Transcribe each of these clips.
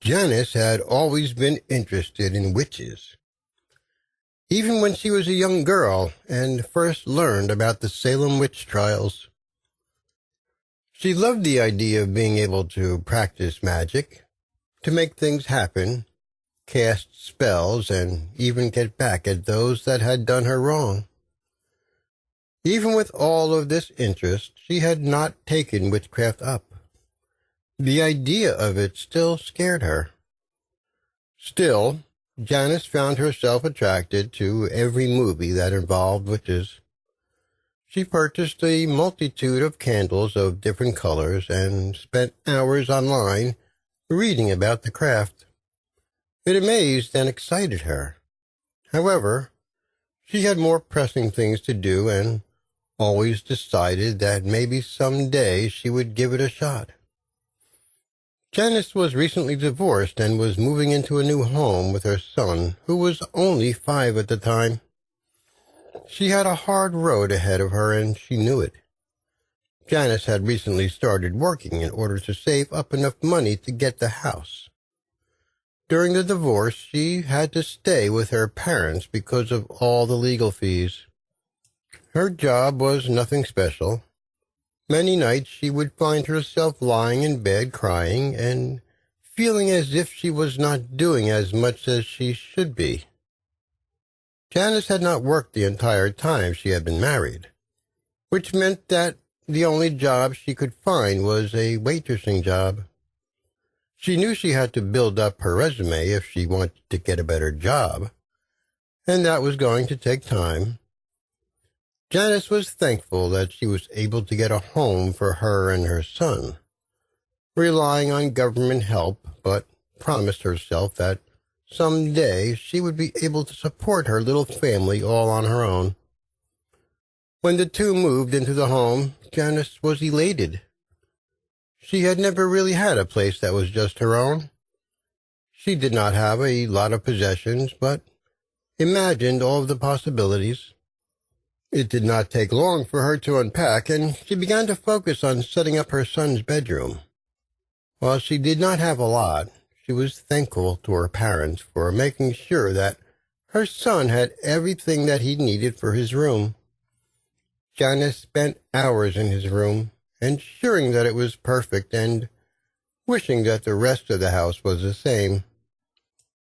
Janice had always been interested in witches. Even when she was a young girl and first learned about the Salem witch trials. She loved the idea of being able to practice magic, to make things happen, cast spells, and even get back at those that had done her wrong. Even with all of this interest, she had not taken witchcraft up. The idea of it still scared her. Still, Janice found herself attracted to every movie that involved witches. She purchased a multitude of candles of different colors and spent hours online reading about the craft. It amazed and excited her. However, she had more pressing things to do and always decided that maybe someday she would give it a shot. Janice was recently divorced and was moving into a new home with her son, who was only 5 at the time. She had a hard road ahead of her, and she knew it. Janice had recently started working in order to save up enough money to get the house. During the divorce, she had to stay with her parents because of all the legal fees. Her job was nothing special. Many nights she would find herself lying in bed crying and feeling as if she was not doing as much as she should be. Janice had not worked the entire time she had been married, which meant that the only job she could find was a waitressing job. She knew she had to build up her resume if she wanted to get a better job, and that was going to take time. Janice was thankful that she was able to get a home for her and her son, relying on government help, but promised herself that someday she would be able to support her little family all on her own. When the two moved into the home, Janice was elated. She had never really had a place that was just her own. She did not have a lot of possessions, but imagined all of the possibilities. It did not take long for her to unpack, and she began to focus on setting up her son's bedroom. While she did not have a lot, she was thankful to her parents for making sure that her son had everything that he needed for his room. Janice spent hours in his room, ensuring that it was perfect and wishing that the rest of the house was the same,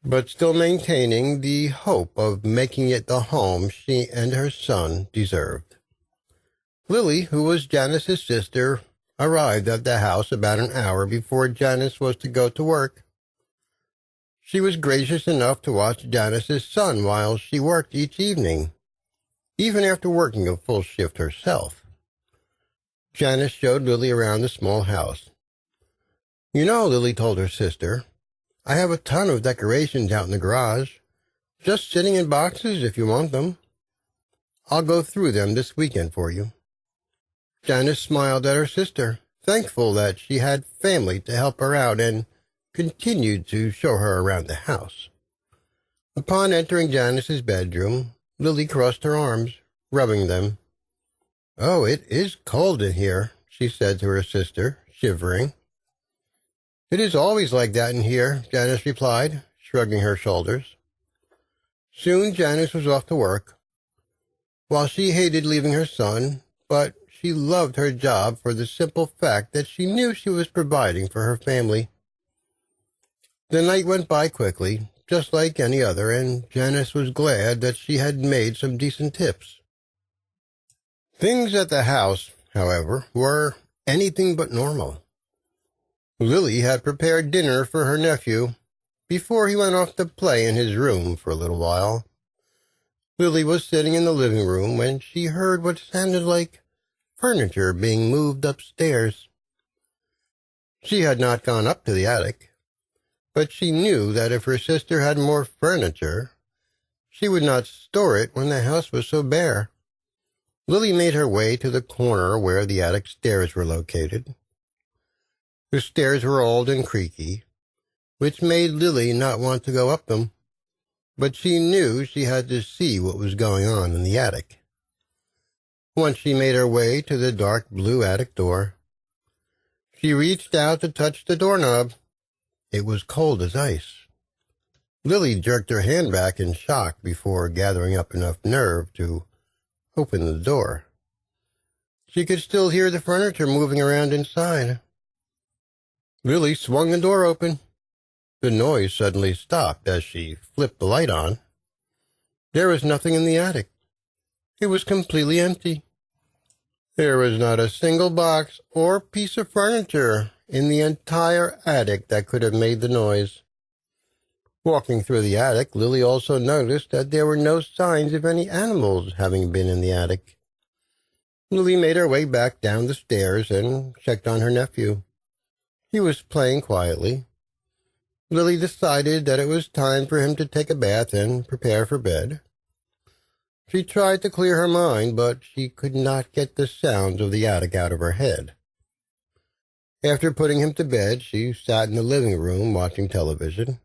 but still maintaining the hope of making it the home she and her son deserved. Lily, who was Janice's sister, arrived at the house about an hour before Janice was to go to work. She was gracious enough to watch Janice's son while she worked each evening, even after working a full shift herself. Janice showed Lily around the small house. "You know," Lily told her sister, "I have a ton of decorations out in the garage, just sitting in boxes if you want them. I'll go through them this weekend for you." Janice smiled at her sister, thankful that she had family to help her out, and continued to show her around the house. Upon entering Janice's bedroom, Lily crossed her arms, rubbing them. "Oh, it is cold in here," she said to her sister, shivering. "It is always like that in here," Janice replied, shrugging her shoulders. Soon Janice was off to work. While she hated leaving her son, but she loved her job for the simple fact that she knew she was providing for her family. The night went by quickly, just like any other, and Janice was glad that she had made some decent tips. Things at the house, however, were anything but normal. Lily had prepared dinner for her nephew before he went off to play in his room for a little while. Lily was sitting in the living room when she heard what sounded like furniture being moved upstairs. She had not gone up to the attic, but she knew that if her sister had more furniture, she would not store it when the house was so bare. Lily made her way to the corner where the attic stairs were located. The stairs were old and creaky, which made Lily not want to go up them, but she knew she had to see what was going on in the attic. Once she made her way to the dark blue attic door. She reached out to touch the doorknob. It was cold as ice. Lily jerked her hand back in shock before gathering up enough nerve to open the door. She could still hear the furniture moving around inside. Lily swung the door open. The noise suddenly stopped as she flipped the light on. There was nothing in the attic. It was completely empty. There was not a single box or piece of furniture in the entire attic that could have made the noise. Walking through the attic, Lily also noticed that there were no signs of any animals having been in the attic. Lily made her way back down the stairs and checked on her nephew. He was playing quietly. Lily decided that it was time for him to take a bath and prepare for bed. She tried to clear her mind, but she could not get the sounds of the attic out of her head. After putting him to bed, she sat in the living room watching television,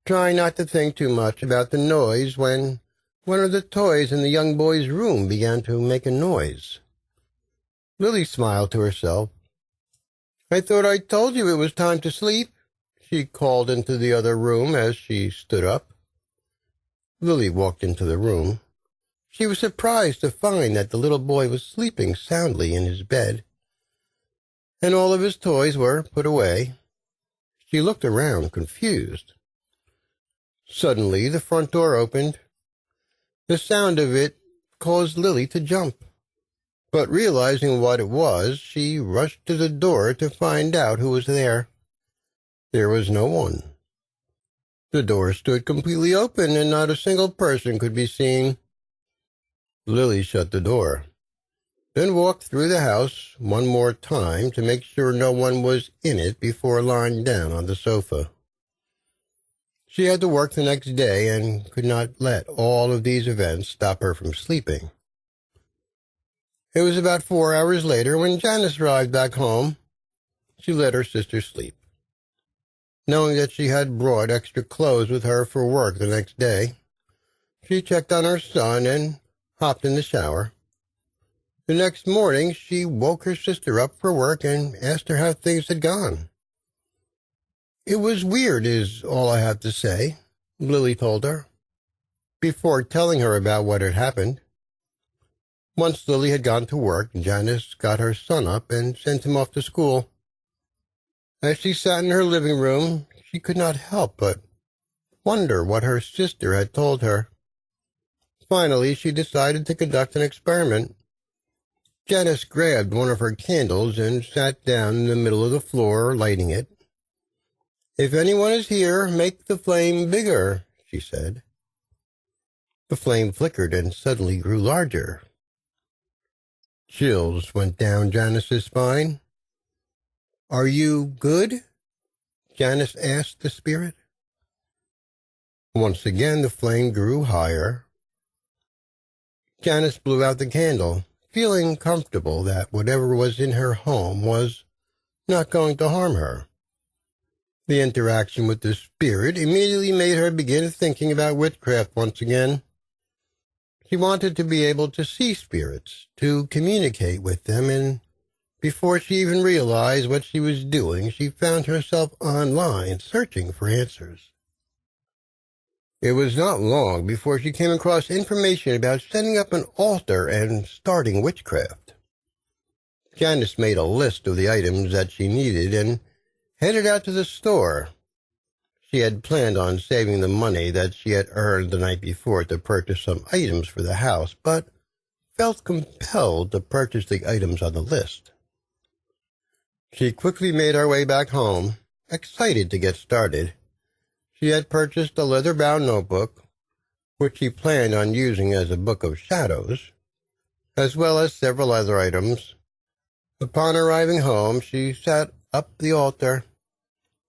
trying not to think too much about the noise when one of the toys in the young boy's room began to make a noise. Lily smiled to herself. "I thought I told you it was time to sleep," she called into the other room as she stood up. Lily walked into the room. She was surprised to find that the little boy was sleeping soundly in his bed, and all of his toys were put away. She looked around, confused. Suddenly, the front door opened. The sound of it caused Lily to jump. But realizing what it was, she rushed to the door to find out who was there. There was no one. The door stood completely open, and not a single person could be seen. Lily shut the door, then walked through the house one more time to make sure no one was in it before lying down on the sofa. She had to work the next day and could not let all of these events stop her from sleeping. It was about 4 hours later when Janice arrived back home. She let her sister sleep. Knowing that she had brought extra clothes with her for work the next day, she checked on her son and hopped in the shower. The next morning, she woke her sister up for work and asked her how things had gone. "It was weird, is all I have to say," Lily told her, before telling her about what had happened. Once Lily had gone to work, Janice got her son up and sent him off to school. As she sat in her living room, she could not help but wonder what her sister had told her. Finally, she decided to conduct an experiment. Janice grabbed one of her candles and sat down in the middle of the floor, lighting it. "If anyone is here, make the flame bigger," she said. The flame flickered and suddenly grew larger. Chills went down Janice's spine. "Are you good?" Janice asked the spirit. Once again, the flame grew higher. Janice blew out the candle, feeling comfortable that whatever was in her home was not going to harm her. The interaction with the spirit immediately made her begin thinking about witchcraft once again. She wanted to be able to see spirits, to communicate with them, and before she even realized what she was doing, she found herself online searching for answers. It was not long before she came across information about setting up an altar and starting witchcraft. Janice made a list of the items that she needed and headed out to the store. She had planned on saving the money that she had earned the night before to purchase some items for the house, but felt compelled to purchase the items on the list. She quickly made her way back home, excited to get started. She had purchased a leather-bound notebook, which she planned on using as a book of shadows, as well as several other items. Upon arriving home, she set up the altar,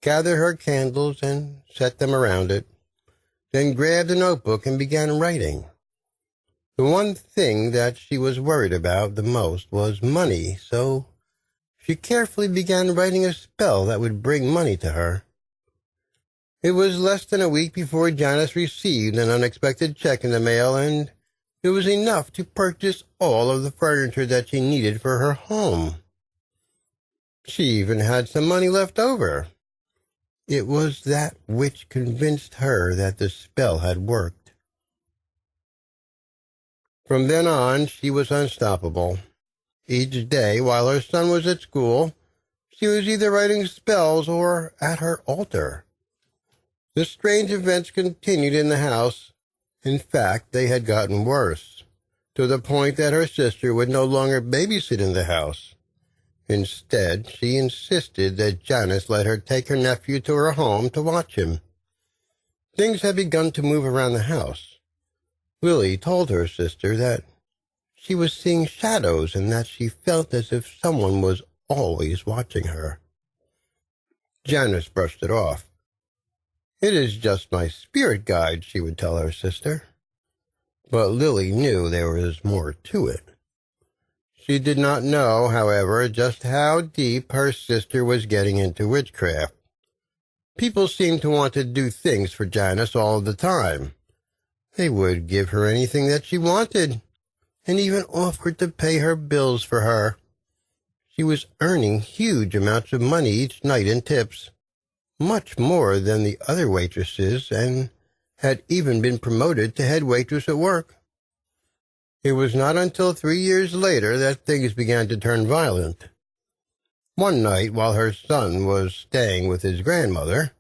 gathered her candles and set them around it, then grabbed a notebook and began writing. The one thing that she was worried about the most was money, so she carefully began writing a spell that would bring money to her. It was less than a week before Janice received an unexpected check in the mail, and it was enough to purchase all of the furniture that she needed for her home. She even had some money left over. it was that which convinced her that the spell had worked. From then on, she was unstoppable. Each day, while her son was at school, she was either writing spells or at her altar. The strange events continued in the house. In fact, they had gotten worse, to the point that her sister would no longer babysit in the house. Instead, she insisted that Janice let her take her nephew to her home to watch him. Things had begun to move around the house. Lily told her sister that she was seeing shadows and that she felt as if someone was always watching her. Janice brushed it off. "It is just my spirit guide," she would tell her sister. But Lily knew there was more to it. She did not know, however, just how deep her sister was getting into witchcraft. People seemed to want to do things for Janice all the time. They would give her anything that she wanted, and even offered to pay her bills for her. She was earning huge amounts of money each night in tips, much more than the other waitresses, and had even been promoted to head waitress at work. It was not until 3 years later that things began to turn violent. One night, while her son was staying with his grandmother,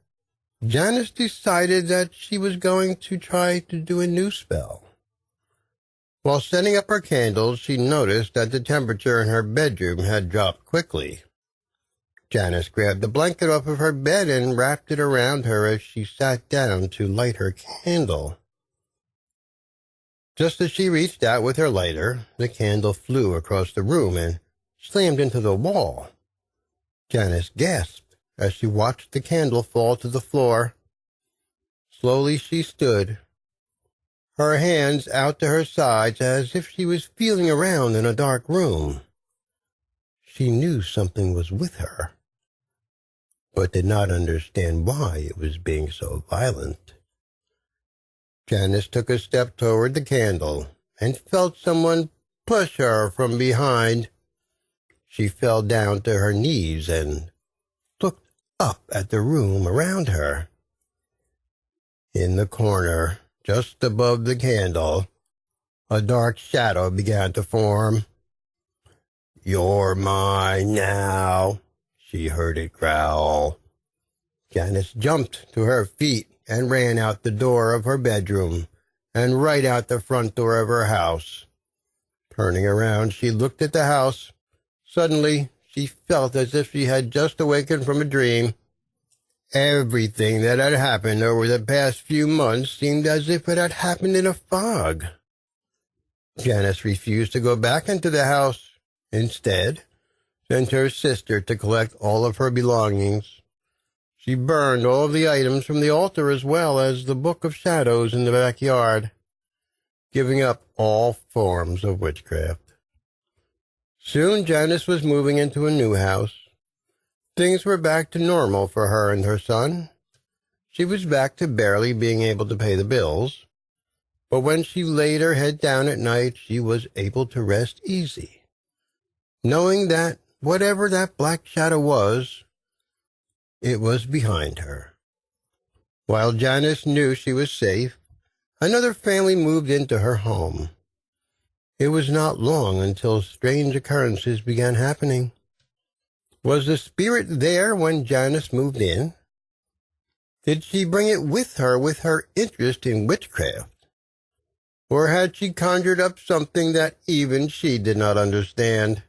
Janice decided that she was going to try to do a new spell. While setting up her candles, she noticed that the temperature in her bedroom had dropped quickly. Janice grabbed the blanket off of her bed and wrapped it around her as she sat down to light her candle. Just as she reached out with her lighter, the candle flew across the room and slammed into the wall. Janice gasped as she watched the candle fall to the floor. Slowly she stood, her hands out to her sides as if she was feeling around in a dark room. She knew something was with her, but did not understand why it was being so violent. Janice took a step toward the candle and felt someone push her from behind. She fell down to her knees and looked up at the room around her. In the corner, just above the candle, a dark shadow began to form. "You're mine now," she heard it growl. Janice jumped to her feet and ran out the door of her bedroom and right out the front door of her house. Turning around, she looked at the house. Suddenly, she felt as if she had just awakened from a dream. Everything that had happened over the past few months seemed as if it had happened in a fog. Janice refused to go back into the house. Instead, sent her sister to collect all of her belongings. She burned all of the items from the altar as well as the Book of Shadows in the backyard, giving up all forms of witchcraft. Soon Janice was moving into a new house. Things were back to normal for her and her son. She was back to barely being able to pay the bills, but when she laid her head down at night, she was able to rest easy, knowing that whatever that black shadow was, it was behind her. While Janice knew she was safe, another family moved into her home. It was not long until strange occurrences began happening. Was the spirit there when Janice moved in? Did she bring it with her interest in witchcraft? Or had she conjured up something that even she did not understand?